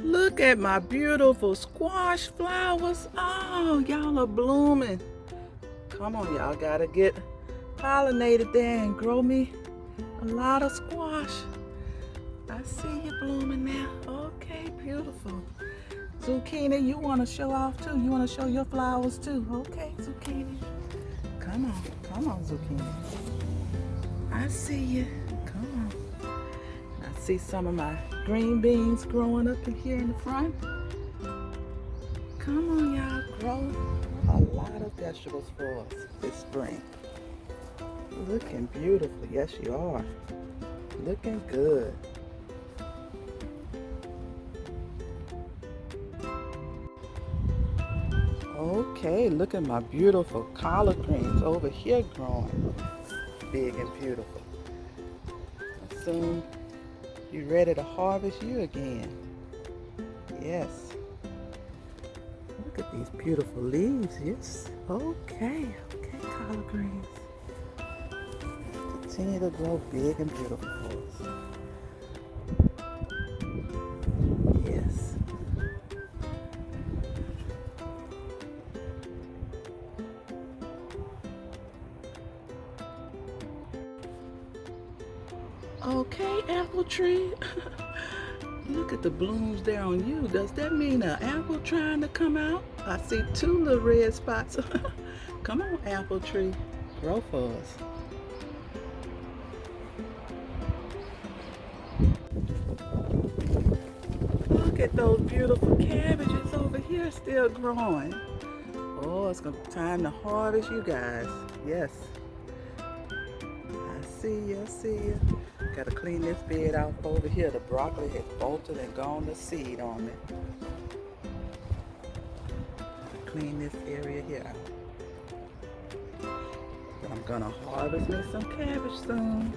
Look at my beautiful squash flowers. Oh, y'all are blooming. Come on, y'all gotta get pollinated there and grow me a lot of squash. I see you blooming now. Okay, beautiful. Zucchini, you want to show off too? You want to show your flowers too? Okay, Zucchini. Come on, Zucchini. I see you. Come on. I see some of my green beans growing up in here in the front. Come on, y'all, grow a lot of vegetables for us this spring. Looking beautiful. Yes, you are. Looking good. Okay, look at my beautiful collard greens over here growing big and beautiful. Soon you're ready to harvest you again. Yes. Look at these beautiful leaves. Yes. Okay, collard greens. Continue to grow big and beautiful for us. Yes. Okay, apple tree. Look at the blooms there on you. Does that mean an apple trying to come out? I see two little red spots. Come on, apple tree. Grow for us. Look at those beautiful cabbages over here still growing. Oh, it's time to harvest you guys. Yes. I see you. Gotta clean this bed out over here. The broccoli has bolted and gone to seed on me. Clean this area here out. But I'm gonna harvest me some cabbage soon.